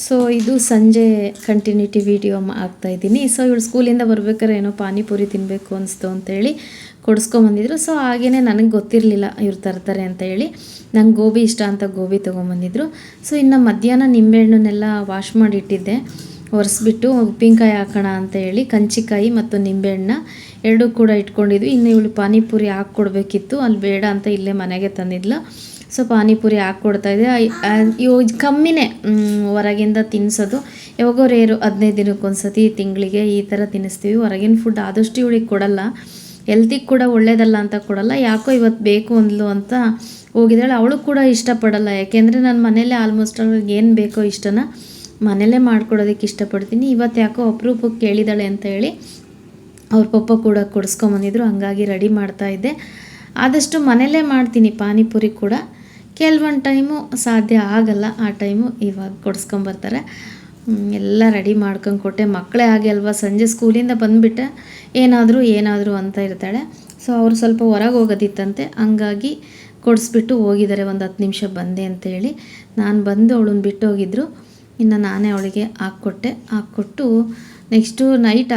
So ಇದು ಸಂಜೆ continuity video ಆಗ್ತಾಯಿದ್ದೀನಿ. So ಇವಳು ಸ್ಕೂಲಿಂದ ಬರ್ಬೇಕಾದ್ರೆ ಏನೋ ಪಾನಿಪುರಿ ತಿನ್ನಬೇಕು ಅನಿಸ್ತು ಅಂತೇಳಿ ಕೊಡಿಸ್ಕೊಂಬಂದಿದ್ರು. ಸೊ ಹಾಗೇ ನನಗೆ ಗೊತ್ತಿರಲಿಲ್ಲ ಇವ್ರು ತರ್ತಾರೆ ಅಂತ ಹೇಳಿ. ನಂಗೆ ಗೋಬಿ ಇಷ್ಟ ಅಂತ ಗೋಬಿ ತೊಗೊಂಬಂದಿದ್ರು. ಸೊ ಇನ್ನು ಮಧ್ಯಾಹ್ನ ನಿಂಬೆಹಣ್ಣನ್ನೆಲ್ಲ ವಾಶ್ ಮಾಡಿಟ್ಟಿದ್ದೆ, ಒರೆಸ್ಬಿಟ್ಟು ಉಪ್ಪಿನಕಾಯಿ ಹಾಕೋಣ ಅಂತ ಹೇಳಿ ಕಂಚಿಕಾಯಿ ಮತ್ತು ನಿಂಬೆಹಣ್ಣ ಎರಡೂ ಕೂಡ ಇಟ್ಕೊಂಡಿದ್ವಿ. ಇನ್ನು ಇವಳು ಪಾನಿಪುರಿ ಹಾಕ್ಕೊಡ್ಬೇಕಿತ್ತು, ಅಲ್ಲಿ ಬೇಡ ಅಂತ ಇಲ್ಲೇ ಮನೆಗೆ ತಂದಿದ್ಲು. ಸೊ ಪಾನಿಪುರಿ ಹಾಕ್ಕೊಡ್ತಾಯಿದ್ದೆ. ಇವು ಕಮ್ಮಿನೇ ಹೊರಗಿಂದ ತಿನ್ನಿಸೋದು, ಯಾವಾಗೋ ರೇರು 15 ದಿನಕ್ಕೊಂದ್ಸತಿ ತಿಂಗಳಿಗೆ ಈ ಥರ ತಿನ್ನಿಸ್ತೀವಿ. ಹೊರಗಿನ ಫುಡ್ ಆದಷ್ಟು ಇವಳಿಗೆ ಕೊಡಲ್ಲ, ಹೆಲ್ತಿಗೆ ಕೂಡ ಒಳ್ಳೇದಲ್ಲ ಅಂತ ಕೊಡಲ್ಲ. ಯಾಕೋ ಇವತ್ತು ಬೇಕು ಅಂದ್ಲು ಅಂತ ಹೋಗಿದ್ದಾಳೆ. ಅವಳು ಕೂಡ ಇಷ್ಟಪಡಲ್ಲ, ಯಾಕೆಂದರೆ ನಾನು ಮನೇಲೇ ಆಲ್ಮೋಸ್ಟ್ ಅವ್ಳಿಗೆ ಏನು ಬೇಕೋ ಇಷ್ಟನ ಮನೇಲೇ ಮಾಡ್ಕೊಡೋದಕ್ಕೆ ಇಷ್ಟಪಡ್ತೀನಿ. ಇವತ್ತು ಯಾಕೋ ಅಪರೂಪಕ್ಕೆ ಕೇಳಿದಾಳೆ ಅಂತ ಹೇಳಿ ಅವ್ರ ಪಪ್ಪ ಕೂಡ ಕೊಡಿಸ್ಕೊಂಬಂದಿದ್ರು, ಹಂಗಾಗಿ ರೆಡಿ ಮಾಡ್ತಾಯಿದ್ದೆ. ಆದಷ್ಟು ಮನೇಲೇ ಮಾಡ್ತೀನಿ ಪಾನಿಪುರಿ ಕೂಡ. ಕೆಲವೊಂದು ಟೈಮು ಸಾಧ್ಯ ಆಗಲ್ಲ, ಆ ಟೈಮು ಇವಾಗ ಕೊಡಿಸ್ಕೊಂಬರ್ತಾರೆ. ಎಲ್ಲ ರೆಡಿ ಮಾಡ್ಕೊಂಡು ಕೊಟ್ಟೆ. ಮಕ್ಕಳೇ ಹಾಗೆ ಅಲ್ವಾ, ಸಂಜೆ ಸ್ಕೂಲಿಂದ ಬಂದುಬಿಟ್ಟೆ ಏನಾದರೂ ಅಂತ ಇರ್ತಾಳೆ. ಸೊ ಅವ್ರು ಸ್ವಲ್ಪ ಹೊರಗೆ ಹೋಗೋದಿತ್ತಂತೆ, ಹಂಗಾಗಿ ಕೊಡಿಸ್ಬಿಟ್ಟು ಹೋಗಿದ್ದಾರೆ. ಒಂದು 10 ನಿಮಿಷ ಬಂದೆ ಅಂತೇಳಿ ನಾನು ಬಂದು ಅವಳನ್ನ ಬಿಟ್ಟು ಹೋಗಿದ್ರು. ಇನ್ನು ನಾನೇ ಅವಳಿಗೆ ಹಾಕ್ಕೊಟ್ಟು ನೆಕ್ಸ್ಟು ನೈಟ್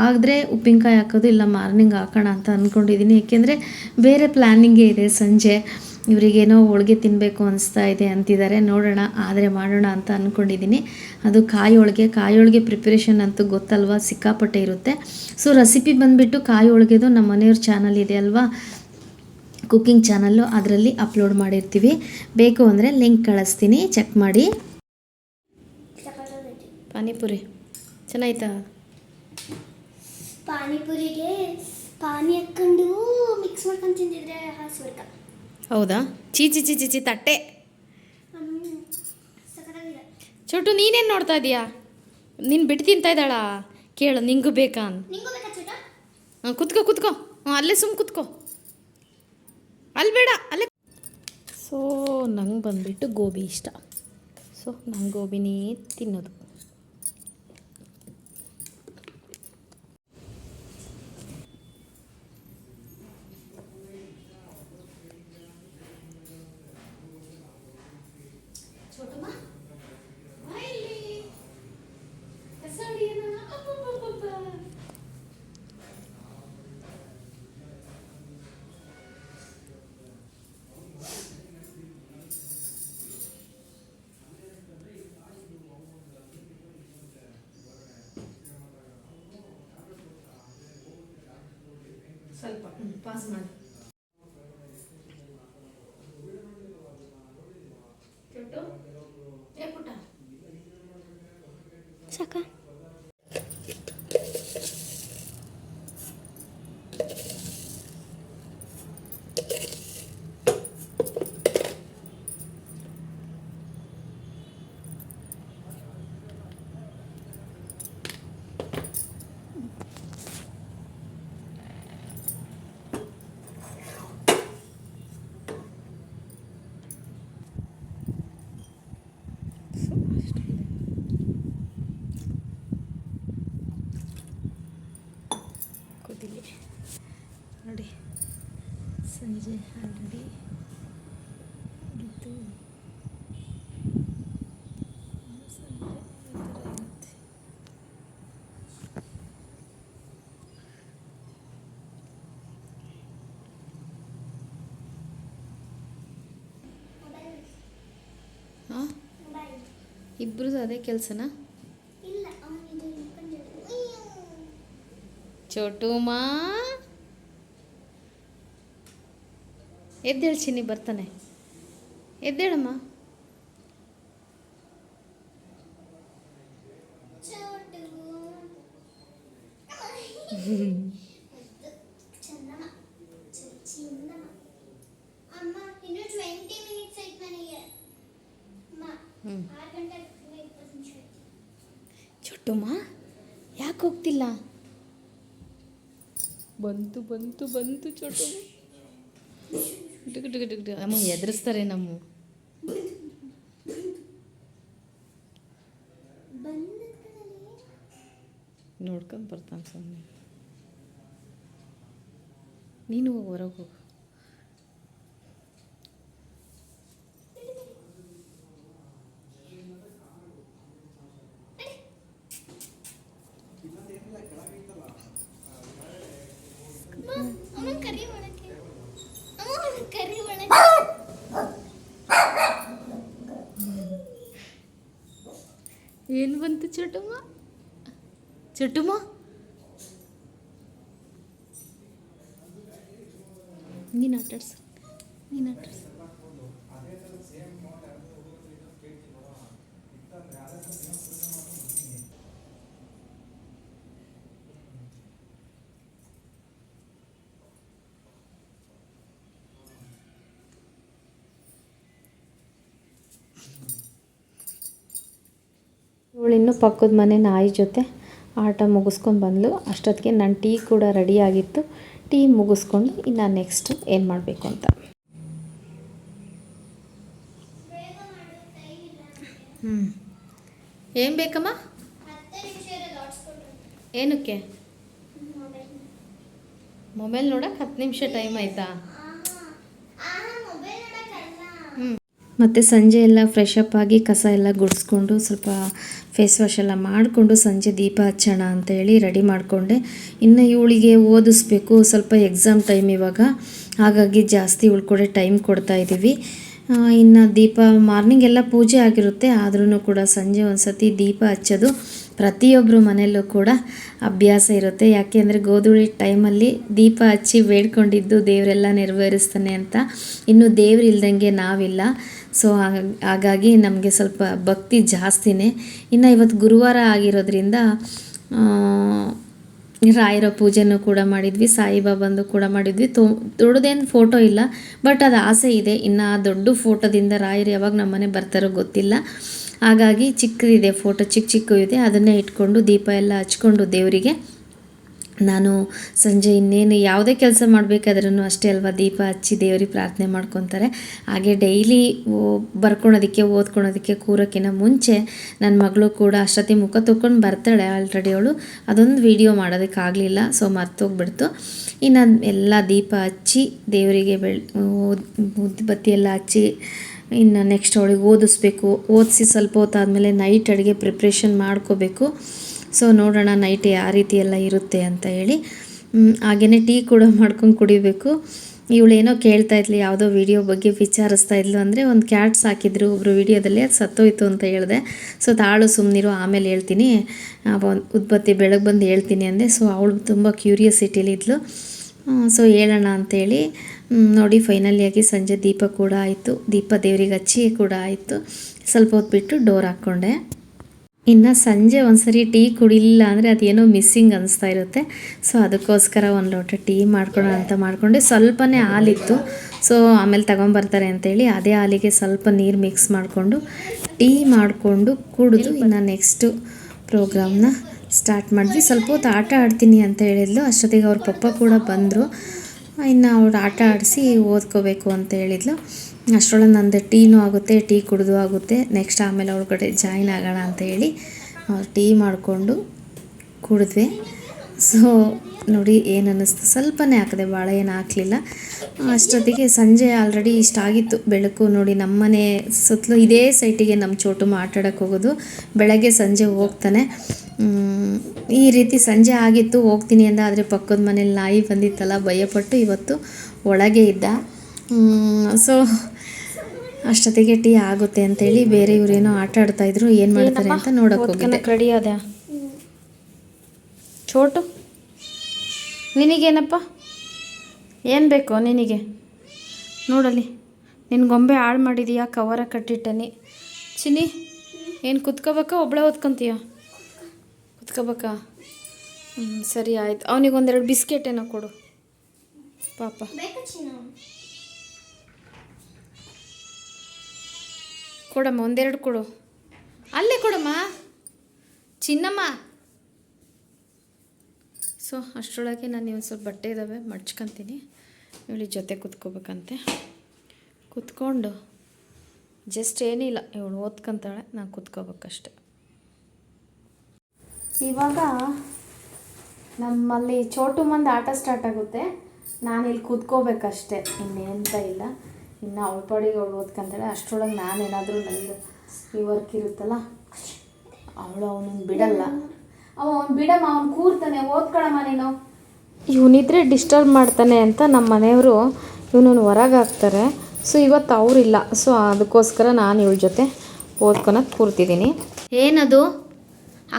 ಆದರೆ ಉಪ್ಪಿನಕಾಯಿ ಹಾಕೋದು, ಇಲ್ಲ ಮಾರ್ನಿಂಗ್ ಹಾಕೋಣ ಅಂತ ಅಂದ್ಕೊಂಡಿದ್ದೀನಿ. ಏಕೆಂದರೆ ಬೇರೆ ಪ್ಲ್ಯಾನಿಂಗೇ ಇದೆ. ಸಂಜೆ ಇವರಿಗೇನೋ ಹೋಳಿಗೆ ತಿನ್ನಬೇಕು ಅನಿಸ್ತಾ ಇದೆ ಅಂತಿದ್ದಾರೆ. ನೋಡೋಣ, ಆದರೆ ಮಾಡೋಣ ಅಂತ ಅಂದ್ಕೊಂಡಿದ್ದೀನಿ. ಅದು ಕಾಯಿ ಹೋಳಿಗೆ ಪ್ರಿಪ್ರೇಷನ್ ಅಂತೂ ಗೊತ್ತಲ್ವ, ಸಿಕ್ಕಾಪಟ್ಟೆ ಇರುತ್ತೆ. ಸೊ ರೆಸಿಪಿ ಬಂದುಬಿಟ್ಟು ಕಾಯಿ ಹೋಳಿಗೆದು ನಮ್ಮ ಮನೆಯವ್ರ ಚಾನಲ್ ಇದೆ ಅಲ್ವಾ, ಕುಕ್ಕಿಂಗ್ ಚಾನಲ್ಲು, ಅದರಲ್ಲಿ ಅಪ್ಲೋಡ್ ಮಾಡಿರ್ತೀವಿ. ಬೇಕು ಅಂದರೆ ಲಿಂಕ್ ಕಳಿಸ್ತೀನಿ, ಚೆಕ್ ಮಾಡಿ. ಪಾನಿಪುರಿ ಚೆನ್ನಾಯ್ತಾ? ಪಾನಿಪುರಿಗೆ ಪಾನಿ ಹಾಕ್ಕೊಂಡು ಮಿಕ್ಸ್ ಮಾಡ್ಕೊಂಡು ತಿಂದಿದ್ರೆ ಹಾಸ್ವರ್ಗ. ಹೌದಾ? ಚೀಚಿ ತಟ್ಟೆ. ಚೋಟು ನೀನೇನು ನೋಡ್ತಾ ಇದೀಯಾ? ನೀನು ಬಿಟ್ಟು ತಿಂತಾ ಇದ್ದಾಳಾ? ಕೇಳು, ನಿಂಗೂ ಬೇಕಾ? ಹಾಂ, ಕುತ್ಕೋ. ಹಾಂ, ಅಲ್ಲೇ ಕುತ್ಕೋ, ಅಲ್ಲಿ ಬೇಡ, ಅಲ್ಲೇ. ಸೊ ನಂಗೆ ಬಂದುಬಿಟ್ಟು ಗೋಬಿ ಇಷ್ಟ. ಸೊ ನಂಗೆ ಗೋಬಿನೇ ತಿನ್ನೋದು. ಸ್ವಲ್ಪ ಪಾಸ್ ಮಾಡಿ. ಪುಟ್ಟ ಸಾಕ? ನೋಡಿ, ಸಂಜೆ ಆಲ್ರೆಡಿ ಇದು ಹಾಂ, ಇಬ್ಬರು ಅದೇ ಕೆಲಸನಾ? ಚೋಟುಮಾ ಎದ್ದೇಳು, ಚಿನ್ನಿ ಬರ್ತಾನೆ, ಎದ್ದೇಳಮ್ಮ. ಚೋಟುಮ್ಮ ಯಾಕೆ ಹೋಗ್ತಿಲ್ಲ? ಬಂತು ಚೋಟು. ಅಮ್ಮ ಎದುರಿಸ್ತಾರೆ ನಮ್ಮ. ನೋಡ್ಕೊಂಡು ಬರ್ತಾನೆ ಸುಮ್ಮನೆ. ನೀನು ಹೊರಗೆ ಹೋಗು. ಅಮ್ಮ ಕರಿ ಒಳಗೆ ಅಮ್ಮ ಕರಿ ಒಳಗೆ ಏನು ಬಂತು ಚೋಟಮ್ಮ? ಚೋಟಮ್ಮ ನೀನು ಆಟಾಡ್ಸು, ನೀನು ಆಟಾಡ್ಸು. ಇವಳಿನ್ನೂ ಪಕ್ಕದ ಮನೆ ನಾಯಿ ಜೊತೆ ಆಟ ಮುಗಿಸ್ಕೊಂಡು ಬಂದಳು. ಅಷ್ಟೊತ್ತಿಗೆ ನನ್ನ ಟೀ ಕೂಡ ರೆಡಿಯಾಗಿತ್ತು. ಟೀ ಮುಗಿಸ್ಕೊಂಡು ಇನ್ನು ನೆಕ್ಸ್ಟ್ ಏನು ಮಾಡಬೇಕು ಅಂತ. ಏನು ಬೇಕಮ್ಮ? ಏನಕ್ಕೆ? ಮೊಬೈಲ್ ನೋಡೋಕೆ 10 ನಿಮಿಷ ಟೈಮ್ ಆಯಿತಾ? ಮತ್ತು ಸಂಜೆ ಎಲ್ಲ ಫ್ರೆಶ್ ಅಪ್ ಆಗಿ ಕಸ ಎಲ್ಲ ಗುಡಿಸ್ಕೊಂಡು ಸ್ವಲ್ಪ ಫೇಸ್ ವಾಶ್ ಎಲ್ಲ ಮಾಡಿಕೊಂಡು ಸಂಜೆ ದೀಪ ಹಚ್ಚೋಣ ಅಂತೇಳಿ ರೆಡಿ ಮಾಡಿಕೊಂಡೆ. ಇನ್ನು ಇವಳಿಗೆ ಓದಿಸ್ಬೇಕು, ಸ್ವಲ್ಪ ಎಕ್ಸಾಮ್ ಟೈಮ್ ಇವಾಗ, ಹಾಗಾಗಿ ಜಾಸ್ತಿ ಇವಳು ಕೂಡ ಟೈಮ್ ಕೊಡ್ತಾಯಿದ್ದೀವಿ. ಇನ್ನು ದೀಪ ಮಾರ್ನಿಂಗ್ ಎಲ್ಲ ಪೂಜೆ ಆಗಿರುತ್ತೆ, ಆದ್ರೂ ಕೂಡ ಸಂಜೆ ಒಂದು ಸತಿ ದೀಪ ಹಚ್ಚೋದು ಪ್ರತಿಯೊಬ್ಬರು ಮನೆಯಲ್ಲೂ ಕೂಡ ಅಭ್ಯಾಸ ಇರುತ್ತೆ. ಯಾಕೆ ಅಂದರೆ ಗೋಧೂಳಿ ಟೈಮಲ್ಲಿ ದೀಪ ಹಚ್ಚಿ ಬೇಡ್ಕೊಂಡಿದ್ದು ದೇವರೆಲ್ಲ ನೆರವೇರಿಸ್ತಾನೆ ಅಂತ. ಇನ್ನು ದೇವ್ರು ಇಲ್ದಂಗೆ ನಾವಿಲ್ಲ. ಸೊ ಹಾಗಾಗಿ ನಮಗೆ ಸ್ವಲ್ಪ ಭಕ್ತಿ ಜಾಸ್ತಿನೇ. ಇನ್ನು ಇವತ್ತು ಗುರುವಾರ ಆಗಿರೋದ್ರಿಂದ ರಾಯರ ಪೂಜೆನೂ ಕೂಡ ಮಾಡಿದ್ವಿ, ಸಾಯಿಬಾಬಂದು ಕೂಡ ಮಾಡಿದ್ವಿ. ದೊಡ್ಡದೇನು ಫೋಟೋ ಇಲ್ಲ, ಬಟ್ ಅದು ಆಸೆ ಇದೆ. ಇನ್ನು ಆ ದೊಡ್ಡ ಫೋಟೋದಿಂದ ರಾಯರು ಯಾವಾಗ ನಮ್ಮ ಮನೆ ಬರ್ತಾರೋ ಗೊತ್ತಿಲ್ಲ. ಹಾಗಾಗಿ ಚಿಕ್ಕದಿದೆ ಫೋಟೋ, ಚಿಕ್ಕ ಇದೆ. ಅದನ್ನೇ ಇಟ್ಕೊಂಡು ದೀಪ ಎಲ್ಲ ಹಚ್ಕೊಂಡು ದೇವರಿಗೆ ನಾನು ಸಂಜೆ ಇನ್ನೇನು ಯಾವುದೇ ಕೆಲಸ ಮಾಡಬೇಕಾದ್ರೂ ಅಷ್ಟೇ ಅಲ್ವಾ, ದೀಪ ಹಚ್ಚಿ ದೇವ್ರಿಗೆ ಪ್ರಾರ್ಥನೆ ಮಾಡ್ಕೊತಾರೆ. ಹಾಗೆ ಡೈಲಿ ಬರ್ಕೊಳೋದಕ್ಕೆ ಓದ್ಕೊಳೋದಕ್ಕೆ ಕೂರೋಕ್ಕಿಂತ ಮುಂಚೆ ನನ್ನ ಮಗಳು ಕೂಡ ಅಷ್ಟೊತ್ತಿ ಮುಖ ತೊಗೊಂಡು ಬರ್ತಾಳೆ ಆಲ್ರೆಡಿ. ಅವಳು ಅದೊಂದು ವಿಡಿಯೋ ಮಾಡೋದಕ್ಕಾಗಲಿಲ್ಲ, ಸೊ ಮರ್ತೋಗ್ಬಿಡ್ತು. ಇನ್ನು ಎಲ್ಲ ದೀಪ ಹಚ್ಚಿ ದೇವರಿಗೆ ಉದ್ಬತ್ತಿ ಎಲ್ಲ ಹಚ್ಚಿ ಇನ್ನು ನೆಕ್ಸ್ಟ್ ಅವಳಿಗೆ ಓದಿಸ್ಬೇಕು. ಓದಿಸಿ ಸ್ವಲ್ಪ ಹೊತ್ತಾದಮೇಲೆ ನೈಟ್ ಅಡುಗೆ ಪ್ರಿಪ್ರೇಷನ್ ಮಾಡ್ಕೋಬೇಕು. ಸೊ ನೋಡೋಣ ನೈಟ್ ಯಾವ ರೀತಿ ಎಲ್ಲ ಇರುತ್ತೆ ಅಂತ ಹೇಳಿ. ಹಾಗೆಯೇ ಟೀ ಕೂಡ ಮಾಡ್ಕೊಂಡು ಕುಡಿಬೇಕು. ಇವಳೇನೋ ಕೇಳ್ತಾ ಇದ್ಲು, ಯಾವುದೋ ವಿಡಿಯೋ ಬಗ್ಗೆ ವಿಚಾರಿಸ್ತಾ ಇದ್ಲು. ಅಂದರೆ ಒಂದು ಕ್ಯಾಟ್ಸ್ ಹಾಕಿದ್ರು ಒಬ್ಬರು ವಿಡಿಯೋದಲ್ಲಿ, ಅದು ಸತ್ತೋಯ್ತು ಅಂತ ಹೇಳಿದೆ. ಸೊ ತಾಳು ಸುಮ್ಮನಿರು, ಆಮೇಲೆ ಹೇಳ್ತೀನಿ, ಉದ್ಬತ್ತಿ ಬೆಳಗ್ಗೆ ಬಂದು ಹೇಳ್ತೀನಿ ಅಂದೆ. ಸೊ ಅವಳು ತುಂಬ ಕ್ಯೂರಿಯಾಸಿಟಿಲಿದ್ಲು. ಸೊ ಹೇಳೋಣ ಅಂಥೇಳಿ ನೋಡಿ ಫೈನಲಿಯಾಗಿ ಸಂಜೆ ದೀಪ ಕೂಡ ಆಯಿತು. ದೀಪ ದೇವರಿಗೆ ಹಚ್ಚಿ ಕೂಡ ಆಯಿತು. ಸ್ವಲ್ಪ ಹೊತ್ತು ಬಿಟ್ಟು ಡೋರ್ ಹಾಕ್ಕೊಂಡೆ. ಇನ್ನು ಸಂಜೆ ಒಂದ್ಸರಿ ಟೀ ಕುಡಿಲಿಲ್ಲ ಅಂದರೆ ಅದೇನೋ ಮಿಸ್ಸಿಂಗ್ ಅನಿಸ್ತಾ ಇರುತ್ತೆ. ಸೊ ಅದಕ್ಕೋಸ್ಕರ ಒಂದು ಲೋಟ ಟೀ ಮಾಡ್ಕೊಳ್ಳೋಣ ಅಂತ ಮಾಡಿಕೊಂಡೆ. ಸ್ವಲ್ಪನೇ ಹಾಲಿತ್ತು, ಸೊ ಆಮೇಲೆ ತಗೊಂಬರ್ತಾರೆ ಅಂತೇಳಿ ಅದೇ ಹಾಲಿಗೆ ಸ್ವಲ್ಪ ನೀರು ಮಿಕ್ಸ್ ಮಾಡಿಕೊಂಡು ಟೀ ಮಾಡಿಕೊಂಡು ಕುಡಿದು ಇನ್ನು ನೆಕ್ಸ್ಟು ಪ್ರೋಗ್ರಾಮ್ನ ಸ್ಟಾರ್ಟ್ ಮಾಡಿದ್ವಿ. ಸ್ವಲ್ಪ ಹೊತ್ತು ಆಟ ಆಡ್ತೀನಿ ಅಂತ ಹೇಳಿದ್ಲು. ಅಷ್ಟೊತ್ತಿಗೆ ಅವ್ರ ಪಪ್ಪ ಕೂಡ ಬಂದರು. ಇನ್ನು ಅವ್ರು ಆಟ ಆಡಿಸಿ ಓದ್ಕೋಬೇಕು ಅಂತ ಹೇಳಿದ್ಲು. ಅಷ್ಟರೊಳಗೆ ನಂದು ಟೀನೂ ಆಗುತ್ತೆ, ಟೀ ಕುಡಿದು ಆಗುತ್ತೆ. ನೆಕ್ಸ್ಟ್ ಆಮೇಲೆ ಅವ್ರ ಕಡೆ ಜಾಯ್ನ್ ಆಗೋಣ ಅಂತ ಹೇಳಿ ಟೀ ಮಾಡಿಕೊಂಡು ಕುಡಿದ್ವಿ. ಸೊ ನೋಡಿ ಏನು ಅನ್ನಿಸ್ತು, ಸ್ವಲ್ಪನೇ ಹಾಕಿದೆ, ಭಾಳ ಏನು ಹಾಕಲಿಲ್ಲ. ಅಷ್ಟೊತ್ತಿಗೆ ಸಂಜೆ ಆಲ್ರೆಡಿ ಇಷ್ಟಾಗಿತ್ತು. ಬೆಳಕು ನೋಡಿ ನಮ್ಮನೆ ಸುತ್ತಲೂ ಇದೇ ಸೈಟಿಗೆ ನಮ್ಮ ಚೋಟುಮ್ಮ ಆಟ ಆಡೋಕ್ಕೆ ಹೋಗೋದು. ಬೆಳಗ್ಗೆ ಸಂಜೆ ಹೋಗ್ತಾನೆ. ಈ ರೀತಿ ಸಂಜೆ ಆಗಿತ್ತು, ಹೋಗ್ತೀನಿ ಅಂದ. ಆದರೆ ಪಕ್ಕದ ಮನೇಲಿ ನಾಯಿ ಬಂದಿತ್ತಲ್ಲ, ಭಯಪಟ್ಟು ಇವತ್ತು ಒಳಗೆ ಇದ್ದ. ಸೊ ಅಷ್ಟೊತ್ತಿಗೆ ಟೀ ಆಗುತ್ತೆ ಅಂತೇಳಿ ಬೇರೆ ಇವರೇನೋ ಆಟ ಆಡ್ತಾಯಿದ್ರು, ಏನು ಮಾಡ್ತಾರೆ ಅಂತ ನೋಡೋಕೆ ಹೋಗಿದ್ದೆ. ರೆಡಿ ಅದ ಚೋಟು, ನಿನಗೇನಪ್ಪ ಏನು ಬೇಕೋ ನಿನಗೆ? ನೋಡಲಿ ನಿನ್ನ ಗೊಂಬೆ ಹಾಳು ಮಾಡಿದೀಯಾ, ಕವರ ಕಟ್ಟಿಟ್ಟನಿ. ಚಿನ್ನಿ ಏನು ಕುತ್ಕೋಬೇಕಾ, ಒಬ್ಬಳೇ ಓದ್ಕೊತೀಯ? ಕುತ್ಕೋಬೇಕಾ? ಸರಿ ಆಯ್ತು. ಅವನಿಗೆ ಒಂದೆರಡು ಬಿಸ್ಕೆಟ್ ಏನೋ ಕೊಡು ಪಾಪ. ಕೊಡಮ್ಮ, ಒಂದೆರಡು ಕೊಡು. ಅಲ್ಲೇ ಕೊಡಮ್ಮ ಚಿನ್ನಮ್ಮ. ಸೊ ಅಷ್ಟರೊಳಗೆ ನಾನು ಒಂದು ಸ್ವಲ್ಪ ಬಟ್ಟೆ ಇದ್ದಾವೆ ಮಡ್ಚ್ಕೊತೀನಿ. ಇವಳಿ ಜೊತೆ ಕುತ್ಕೋಬೇಕಂತೆ. ಕುತ್ಕೊಂಡು ಜಸ್ಟ್ ಏನಿಲ್ಲ, ಇವಳು ಓದ್ಕೊತಾಳೆ, ನಾನು ಕುತ್ಕೋಬೇಕಷ್ಟೆ. ಇವಾಗ ನಮ್ಮಲ್ಲಿ ಚೋಟು ಮಂದಿ ಆಟ ಸ್ಟಾರ್ಟ್ ಆಗುತ್ತೆ. ನಾನಿಲ್ಲಿ ಕೂತ್ಕೋಬೇಕಷ್ಟೆ, ಇನ್ನೇಂತ ಇಲ್ಲ. ಇನ್ನು ಅವಳ ಪಾಡಿಗೆ ಅವಳು ಓದ್ಕೊಂತಾಳೆ. ಅಷ್ಟರೊಳಗೆ ನಾನೇನಾದರೂ ನಂದು ಈ ವರ್ಕ್ ಇರುತ್ತಲ್ಲ, ಅವಳನ್ನು ಬಿಡಲ್ಲ. ಅವ್ನು ಬಿಡಮ್ಮ, ಅವ್ನು ಕೂರ್ತಾನೆ, ಓದ್ಕೊಳಮ್ಮ ನೀನು. ಇವನಿದ್ರೆ ಡಿಸ್ಟರ್ಬ್ ಮಾಡ್ತಾನೆ ಅಂತ ನಮ್ಮ ಮನೆಯವರು ಇವನನ್ನು ಹೊರಗೆ ಹಾಕ್ತಾರೆ. ಸೊ ಇವತ್ತು ಅವರಿಲ್ಲ, ಸೊ ಅದಕ್ಕೋಸ್ಕರ ನಾನು ಇವಳ ಜೊತೆ ಓದ್ಕೊಳಕ್ಕೆ ಕೂರ್ತಿದ್ದೀನಿ. ಏನದು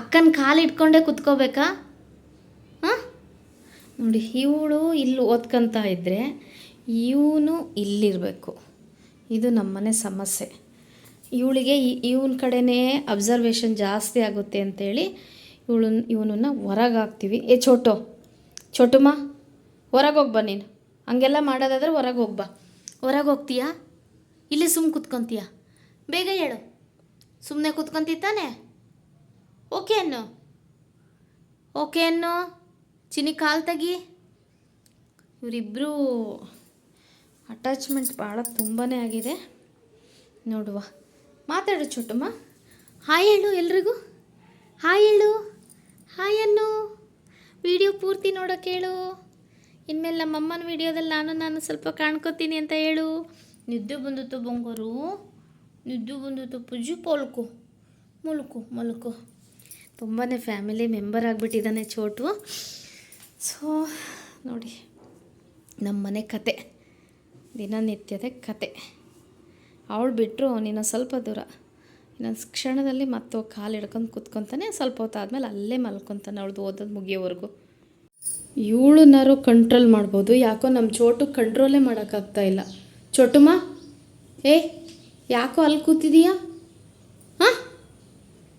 ಅಕ್ಕನ ಕಾಲು ಇಟ್ಕೊಂಡೇ ಕೂತ್ಕೋಬೇಕಾ? ಹಾಂ ನೋಡಿ, ಇವಳು ಇಲ್ಲಿ ಓದ್ಕೊತ ಇದ್ದರೆ ಇವನು ಇಲ್ಲಿರಬೇಕು. ಇದು ನಮ್ಮನೆ ಸಮಸ್ಯೆ. ಇವಳಿಗೆ ಇವನ ಕಡೆನೇ ಅಬ್ಸರ್ವೇಷನ್ ಜಾಸ್ತಿ ಆಗುತ್ತೆ ಅಂತೇಳಿ ಇವನನ್ನು ಹೊರಗೆ ಹಾಕ್ತೀವಿ. ಚೋಟುಮ್ಮ ಹೊರಗೆ ಹೋಗ್ಬಾ ನೀನು. ಹಂಗೆಲ್ಲ ಮಾಡೋದಾದ್ರೆ ಹೊರಗೆ ಹೋಗ್ಬಾ. ಹೊರಗೆ ಹೋಗ್ತೀಯಾ? ಇಲ್ಲಿ ಸುಮ್ಮನೆ ಕೂತ್ಕೊತೀಯಾ? ಬೇಗ ಹೇಳು. ಸುಮ್ಮನೆ ಕೂತ್ಕೊಂತೀತಾನೆ? ಓಕೆ ಅನ್ನೋ ಚಿನಿ ಕಾಲು ತೆಗಿ. ಇವರಿಬ್ಬರು ಅಟ್ಯಾಚ್ಮೆಂಟ್ ಭಾಳ ತುಂಬಾ ಆಗಿದೆ. ನೋಡುವ, ಮಾತಾಡು ಚೋಟಮ್ಮ. ಹಾಯ್ ಹೇಳು ಎಲ್ರಿಗೂ. ಹಾಯ್ ಹೇಳು. ಹಾಯ್ ಅನ್ನು. ವಿಡಿಯೋ ಪೂರ್ತಿ ನೋಡೋಕೆ ಹೇಳು. ಇನ್ಮೇಲೆ ನಮ್ಮಮ್ಮನ ವಿಡಿಯೋದಲ್ಲಿ ನಾನು ಸ್ವಲ್ಪ ಕಾಣ್ಕೋತೀನಿ ಅಂತ ಹೇಳು. ನಿದ್ದೆ ಬಂದಿತ್ತು ಬಂಗಾರು, ನಿದ್ದೆ ಬಂದಿತ್ತು ಪುಜ್ಜು. ಮಲ್ಕು. ತುಂಬಾ ಫ್ಯಾಮಿಲಿ ಮೆಂಬರ್ ಆಗಿಬಿಟ್ಟಿದ್ದಾನೆ ಚೋಟು. ಸೊ ನೋಡಿ, ನಮ್ಮನೆ ಕತೆ, ದಿನನಿತ್ಯದ ಕತೆ. ಅವಳು ಬಿಟ್ಟರು ನೀನು ಸ್ವಲ್ಪ ದೂರ, ಇನ್ನೊಂದು ಕ್ಷಣದಲ್ಲಿ ಮತ್ತೆ ಕಾಲು ಹಿಡ್ಕೊಂಡು ಕೂತ್ಕೊತಾನೆ. ಸ್ವಲ್ಪ ಹೊತ್ತು ಆದಮೇಲೆ ಅಲ್ಲೇ ಮಲ್ಕೊತಾನೆ ಅವಳದು ಓದೋದು ಮುಗಿಯೋವರೆಗೂ. ಇವಳನ್ನಾರು ಕಂಟ್ರೋಲ್ ಮಾಡ್ಬೋದು, ಯಾಕೋ ನಮ್ಮ ಚೋಟು ಕಂಟ್ರೋಲೇ ಮಾಡೋಕ್ಕಾಗ್ತಾ ಇಲ್ಲ. ಚೋಟುಮ್ಮ, ಯಾಕೋ ಅಲ್ಲಿ ಕೂತಿದೀಯಾ? ಹಾಂ,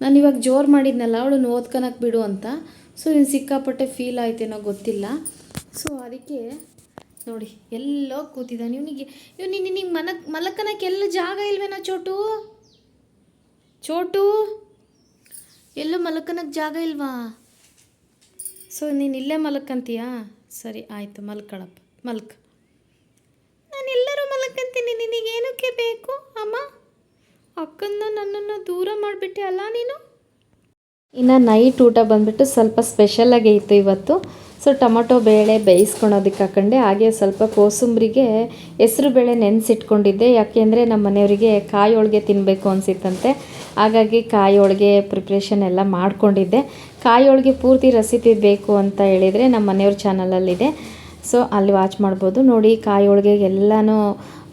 ನಾನು ಇವಾಗ ಜೋರು ಮಾಡಿದ್ನಲ್ಲ ಅವಳನ್ನು ಓದ್ಕೊಳಕ್ಕೆ ಬಿಡು ಅಂತ. ಸೊ ಇನ್ನು ಸಿಕ್ಕಾಪಟ್ಟೆ ಫೀಲ್ ಆಯ್ತೇನೋ ಗೊತ್ತಿಲ್ಲ. ಸೊ ಅದಕ್ಕೆ ನೋಡಿ ಎಲ್ಲೋ ಕೂತಿದ್ದಾನೆ. ನಿನಗೆ ಮಲಕ್ಕನಕ್ಕೆ ಎಲ್ಲ ಜಾಗ ಇಲ್ವೇನೋ ಚೋಟು ಎಲ್ಲೂ ಮಲಕ್ಕನಕ್ಕೆ ಜಾಗ ಇಲ್ವಾ? ಸೊ ನೀನು ಇಲ್ಲೇ ಮಲಕ್ಕಂತೀಯಾ? ಸರಿ ಆಯಿತು, ಮಲ್ಕೊಳಪ್ಪ, ಮಲ್ಕ. ನಾನೆಲ್ಲರೂ ಮಲಕ್ಕಂತೀನಿ, ನಿನಗೇನಕ್ಕೆ ಬೇಕು ಅಮ್ಮ? ಅಕ್ಕನ್ನ ನನ್ನನ್ನು ದೂರ ಮಾಡಿಬಿಟ್ಟೆ ಅಲ್ಲ ನೀನು. ಇನ್ನು ನೈಟ್ ಊಟ ಬಂದುಬಿಟ್ಟು ಸ್ವಲ್ಪ ಸ್ಪೆಷಲಾಗೇ ಇತ್ತು ಇವತ್ತು. ಸೊ ಟೊಮೊಟೊ ಬೇಳೆ ಬೇಯಿಸ್ಕೊಳೋದಕ್ಕೆ ಹಾಕೊಂಡೆ. ಹಾಗೆ ಸ್ವಲ್ಪ ಕೋಸಂಬರಿಗೆ ಹೆಸರು ಬೇಳೆ ನೆನೆಸಿಟ್ಕೊಂಡಿದ್ದೆ. ಯಾಕೆಂದರೆ ನಮ್ಮ ಮನೆಯವರಿಗೆ ಕಾಯಿ ಹೋಳಿಗೆ ತಿನ್ನಬೇಕು ಅನಿಸಿತ್ತಂತೆ. ಹಾಗಾಗಿ ಕಾಯಿ ಹೋಳಿಗೆ ಪ್ರಿಪ್ರೇಷನ್ ಎಲ್ಲ ಮಾಡ್ಕೊಂಡಿದ್ದೆ. ಕಾಯಿ ಹೋಳಿಗೆ ಪೂರ್ತಿ ರೆಸಿಪಿ ಬೇಕು ಅಂತ ಹೇಳಿದರೆ ನಮ್ಮ ಮನೆಯವ್ರ ಚಾನಲಲ್ಲಿದೆ, ಸೊ ಅಲ್ಲಿ ವಾಚ್ ಮಾಡ್ಬೋದು. ನೋಡಿ, ಕಾಯಿ ಹೋಳಿಗೆಗೆ ಎಲ್ಲನೂ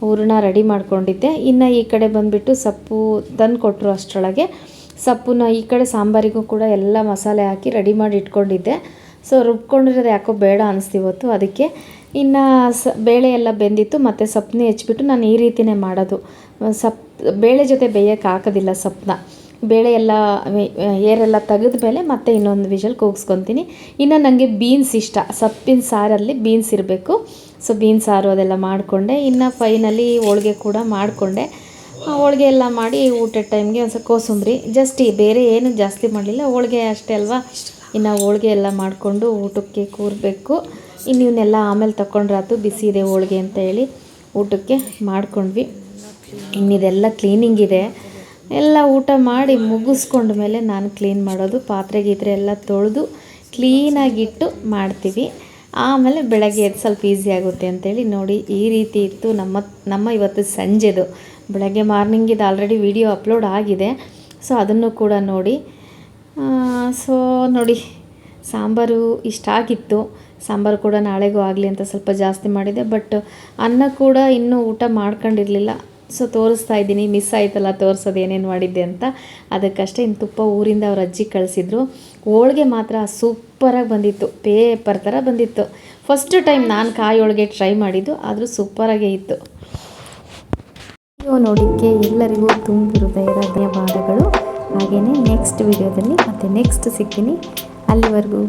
ಹೂರಣ ರೆಡಿ ಮಾಡ್ಕೊಂಡಿದ್ದೆ. ಇನ್ನು ಈ ಕಡೆ ಬಂದುಬಿಟ್ಟು ಸೊಪ್ಪು ತಂದು ಕೊಟ್ಟರು. ಅಷ್ಟರೊಳಗೆ ಸೊಪ್ಪನ್ನ ಈ ಕಡೆ ಸಾಂಬಾರಿಗೂ ಕೂಡ ಎಲ್ಲ ಮಸಾಲೆ ಹಾಕಿ ರೆಡಿ ಮಾಡಿ ಇಟ್ಕೊಂಡಿದ್ದೆ. ಸೊ ರುಬ್ಕೊಂಡಿರೋದು ಯಾಕೋ ಬೇಡ ಅನಿಸ್ತಿವತ್ತು, ಅದಕ್ಕೆ. ಇನ್ನು ಬೇಳೆ ಎಲ್ಲ ಬೆಂದಿತ್ತು, ಮತ್ತು ಸೊಪ್ಪನ್ನ ಹೆಚ್ಚಿಬಿಟ್ಟು ನಾನು ಈ ರೀತಿಯೇ ಮಾಡೋದು. ಬೇಳೆ ಜೊತೆ ಬೇಯೋಕ್ಕೆ ಹಾಕೋದಿಲ್ಲ ಸೊಪ್ಪನ್ನ. ಬೇಳೆ ಎಲ್ಲ ಏರೆಲ್ಲ ತೆಗೆದ ಮೇಲೆ ಮತ್ತೆ ಇನ್ನೊಂದು ವಿಷಲ್ ಕೂಗಿಸ್ಕೊತೀನಿ. ಇನ್ನು ನನಗೆ ಬೀನ್ಸ್ ಇಷ್ಟ, ಸೊಪ್ಪಿನ ಸಾರಲ್ಲಿ ಬೀನ್ಸ್ ಇರಬೇಕು. ಸೊ ಬೀನ್ಸ್ ಸಾರು ಅದೆಲ್ಲ ಮಾಡಿಕೊಂಡೆ. ಇನ್ನು ಫೈನಲಿ ಹೋಳಿಗೆ ಕೂಡ ಮಾಡಿಕೊಂಡೆ. ಹೋಳಿಗೆ ಎಲ್ಲ ಮಾಡಿ ಊಟದ ಟೈಮ್ಗೆ ಒಂದು ಸ್ವಲ್ಪ ಕೋಸಂಬರಿ, ಜಸ್ಟ್ ಬೇರೆ ಏನು ಜಾಸ್ತಿ ಮಾಡಲಿಲ್ಲ, ಹೋಳಿಗೆ ಅಷ್ಟೇ ಅಲ್ವಾ. ಇನ್ನು ಹೋಳಿಗೆ ಎಲ್ಲ ಮಾಡಿಕೊಂಡು ಊಟಕ್ಕೆ ಕೂರಬೇಕು. ಇನ್ನು ಇವನ್ನೆಲ್ಲ ಆಮೇಲೆ ತಗೊಂಡ್ರಾತು, ಬಿಸಿ ಇದೆ ಹೋಳಿಗೆ ಅಂತ ಹೇಳಿ ಊಟಕ್ಕೆ ಮಾಡ್ಕೊಂಡ್ವಿ. ಇನ್ನಿದೆಲ್ಲ ಕ್ಲೀನಿಂಗ್ ಇದೆ. ಎಲ್ಲ ಊಟ ಮಾಡಿ ಮುಗಿಸ್ಕೊಂಡ ಮೇಲೆ ನಾನು ಕ್ಲೀನ್ ಮಾಡೋದು. ಪಾತ್ರೆ ಗೀತ್ರೆ ಎಲ್ಲ ತೊಳೆದು ಕ್ಲೀನಾಗಿಟ್ಟು ಮಾಡ್ತೀವಿ. ಆಮೇಲೆ ಬೆಳಗ್ಗೆ ಎದ್ದು ಸ್ವಲ್ಪ ಈಸಿ ಆಗುತ್ತೆ ಅಂತೇಳಿ. ನೋಡಿ, ಈ ರೀತಿ ಇತ್ತು ನಮ್ಮ ಇವತ್ತು ಸಂಜೆದು. ಬೆಳಗ್ಗೆ ಮಾರ್ನಿಂಗಿದು ಆಲ್ರೆಡಿ ವಿಡಿಯೋ ಅಪ್ಲೋಡ್ ಆಗಿದೆ, ಸೊ ಅದನ್ನು ಕೂಡ ನೋಡಿ. ಸೊ ನೋಡಿ, ಸಾಂಬಾರು ಇಷ್ಟ ಆಗಿತ್ತು. ಸಾಂಬಾರು ಕೂಡ ನಾಳೆಗೂ ಆಗಲಿ ಅಂತ ಸ್ವಲ್ಪ ಜಾಸ್ತಿ ಮಾಡಿದೆ. ಬಟ್ ಅನ್ನ ಕೂಡ ಇನ್ನೂ ಊಟ ಮಾಡ್ಕೊಂಡಿರಲಿಲ್ಲ. ಸೊ ತೋರಿಸ್ತಾ ಇದ್ದೀನಿ, ಮಿಸ್ ಆಯ್ತಲ್ಲ ತೋರಿಸೋದು ಏನೇನು ಮಾಡಿದ್ದೆ ಅಂತ. ಅದಕ್ಕಷ್ಟೇ. ಇನ್ನು ತುಪ್ಪ ಊರಿಂದ ಅವ್ರ ಅಜ್ಜಿ ಕಳಿಸಿದ್ರು. ಹೋಳಿಗೆ ಮಾತ್ರ ಸೂಪರಾಗಿ ಬಂದಿತ್ತು, ಪೇಪರ್ ಥರ ಬಂದಿತ್ತು. ಫಸ್ಟ್ ಟೈಮ್ ನಾನು ಕಾಯಿ ಹೋಳಿಗೆ ಟ್ರೈ ಮಾಡಿದ್ದು, ಆದರೂ ಸೂಪರಾಗೇ ಇತ್ತು. ವಿಡಿಯೋ ನೋಡೋಕ್ಕೆ ಎಲ್ಲರಿಗೂ ತುಂಬ ಹೃದಯದ ಧನ್ಯವಾದಗಳು. ಹಾಗೆಯೇ ನೆಕ್ಸ್ಟ್ ವಿಡಿಯೋದಲ್ಲಿ ಮತ್ತೆ ನೆಕ್ಸ್ಟ್ ಸಿಗ್ತೀನಿ. ಅಲ್ಲಿವರೆಗೂ